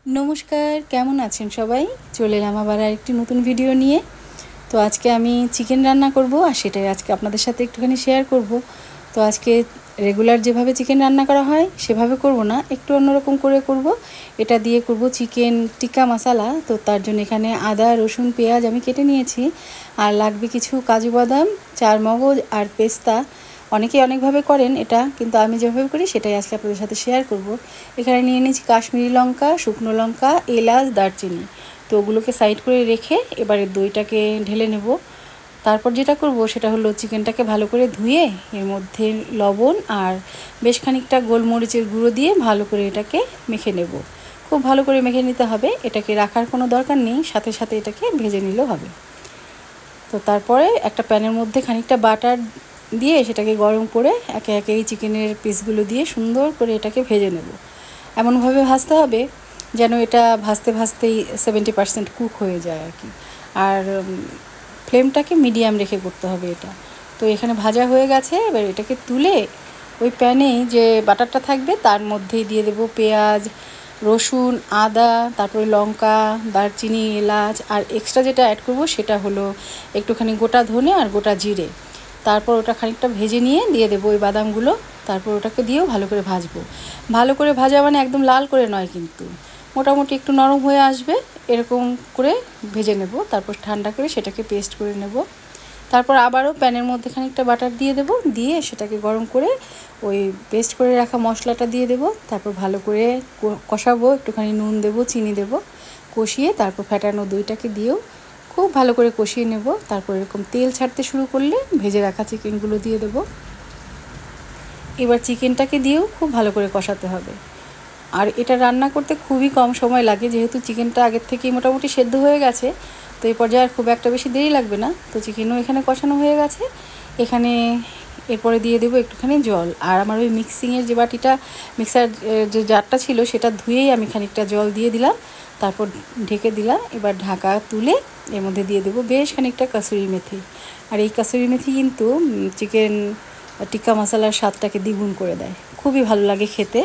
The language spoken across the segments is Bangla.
নমস্কার, কেমন আছেন সবাই? চলে এলাম আবার আরেকটি নতুন ভিডিও নিয়ে। তো আজকে আমি চিকেন রান্না করব, আর সেটাই আজকে আপনাদের সাথে একটুখানি শেয়ার করব। তো আজকে রেগুলার যেভাবে চিকেন রান্না করা হয় সেভাবে করব না, একটু অন্যরকম করে করব। এটা দিয়ে করব চিকেন টিক্কা মশলা। তো তার জন্য এখানে আদা, রসুন, পেঁয়াজ আমি কেটে নিয়েছি, আর লাগবে কিছু কাজু বাদাম, চারমগজ আর পেস্তা। অনেকেই অনেকভাবে করেন এটা, কিন্তু আমি যেভাবে করি সেটাই আজকে আপনাদের সাথে শেয়ার করব। এখানে নিয়ে নিয়েছি কাশ্মীরি লঙ্কা, শুকনো লঙ্কা, এলাচ, দারচিনি। তো ওগুলোকে সাইড করে রেখে এবারে দইটাকে ঢেলে নেব। তারপর যেটা করব সেটা হলো চিকেনটাকে ভালো করে ধুয়ে এর মধ্যে লবণ আর বেশ খানিকটা গোলমরিচের গুঁড়ো দিয়ে ভালো করে এটাকে মেখে নেব। খুব ভালো করে মেখে নিতে হবে, এটাকে রাখার কোনো দরকার নেই, সাথে সাথে এটাকে ভেজে নিলেও হবে। তো তারপরে একটা প্যানের মধ্যে খানিকটা বাটার দিয়ে সেটাকে গরম করে একে একে এই চিকেনের পিসগুলো দিয়ে সুন্দর করে এটাকে ভেজে নেব। এমনভাবে ভাজতে হবে যেন এটা ভাজতে ভাজতেই 70% কুক হয়ে যায় আর কি। আর ফ্লেমটাকে মিডিয়াম রেখে করতে হবে এটা। তো এখানে ভাজা হয়ে গেছে, এবার এটাকে তুলে ওই প্যানেই যে বাটারটা থাকবে তার মধ্যেই দিয়ে দেবো পেঁয়াজ, রসুন, আদা, তারপরে লঙ্কা, দারচিনি, এলাচ, আর এক্সট্রা যেটা অ্যাড করব সেটা হলো একটুখানি গোটা ধনে আর গোটা জিরে। তারপর ওটা খানিকটা ভেজে নিয়ে দিয়ে দেবো ওই বাদামগুলো। তারপর ওটাকে দিয়েও ভালো করে ভাজবো। ভালো করে ভাজা মানে একদম লাল করে নয়, কিন্তু মোটামুটি একটু নরম হয়ে আসবে এরকম করে ভেজে নেব। তারপর ঠান্ডা করে সেটাকে পেস্ট করে নেব। তারপর আবারও প্যানের মধ্যে খানিকটা বাটার দিয়ে দেবো, দিয়ে সেটাকে গরম করে ওই পেস্ট করে রাখা মশলাটা দিয়ে দেবো। তারপর ভালো করে কষাবো, একটুখানি নুন দেবো, চিনি দেবো, কষিয়ে তারপর ফ্যাটানো দইটাকে দিয়েও খুব ভালো করে কষিয়ে নেব। তারপর এরকম তেল ছাড়তে শুরু করলে ভেজে রাখা চিকেনগুলো দিয়ে দেবো। এবার চিকেনটাকে দিয়েও খুব ভালো করে কষাতে হবে। আর এটা রান্না করতে খুবই কম সময় লাগে, যেহেতু চিকেনটা আগের থেকেই মোটামুটি সেদ্ধ হয়ে গেছে। তো এই পর্যায়ে আর খুব একটা বেশি দেরি লাগবে না। তো চিকেনও এখানে কষানো হয়ে গেছে। এখানে এরপরে দিয়ে দেবো একটুখানি জল, আর আমার ওই মিক্সার যে জারটা ছিল সেটা ধুয়েই আমি খানিকটা জল দিয়ে দিলাম। তারপর ঢেকে দিলাম। এবার ঢাকা তুলে এর মধ্যে দিয়ে দেবো বেশ খানিকটা কাসুরি মেথি। আর এই কাসুরি মেথি কিন্তু চিকেন টিক্কা মশলার স্বাদটাকে দ্বিগুণ করে দেয়, খুবই ভালো লাগে খেতে।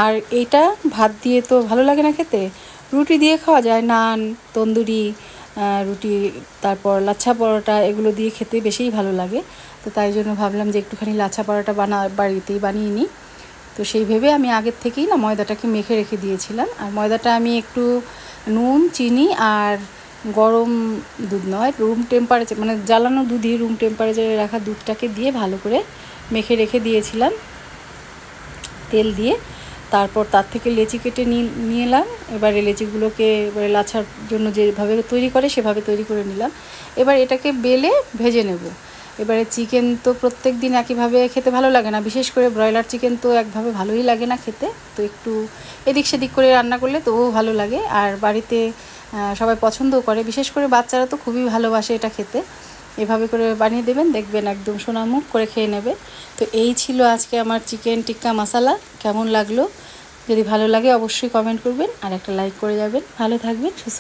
আর এইটা ভাত দিয়ে তো ভালো লাগে না খেতে, রুটি দিয়ে খাওয়া যায়, নান, তন্দুরি রুটি, তারপর লাচ্ছা পরোটা, এগুলো দিয়ে খেতে বেশিই ভালো লাগে। তো তাই জন্য ভাবলাম যে একটুখানি লাচ্ছা পরোটা বাড়িতেই বানিয়ে নিই। তো সেই ভেবে আমি আগের থেকেই না ময়দাটাকে মেখে রেখে দিয়েছিলাম। আর ময়দাটা আমি একটু নুন, চিনি আর গরম দুধ নয়, রুম টেম্পারেচার মানে জ্বালানো দুধই, রুম টেম্পারেচারে রাখা দুধটাকে দিয়ে ভালো করে মেখে রেখে দিয়েছিলাম তেল দিয়ে। তারপর তার থেকে লেচি কেটে নিয়ে এলাম। এবারে লেচিগুলোকে এবারে লাচ্ছার জন্য যেভাবে তৈরি করে সেভাবে তৈরি করে নিলাম। এবার এটাকে বেলে ভেজে নেব। এবারে চিকেন তো প্রত্যেক দিন একইভাবে খেতে ভালো লাগে না, বিশেষ করে ব্রয়লার চিকেন তো একভাবে ভালোই লাগে না খেতে। তো একটু এদিক সেদিক করে রান্না করলে তবুও ভালো লাগে, আর বাড়িতে সবাই পছন্দও করে, বিশেষ করে বাচ্চারা তো খুবই ভালোবাসে এটা খেতে। এভাবে করে বানিয়ে দেবেন, দেখবেন একদম সোনামুখ করে খেয়ে নেবে। তো এই ছিল আজকে আমার চিকেন টিক্কা মশলা। কেমন লাগলো? যদি ভালো লাগে অবশ্যই কমেন্ট করবেন, আর একটা লাইক করে যাবেন। ভালো থাকবেন, সুস্থ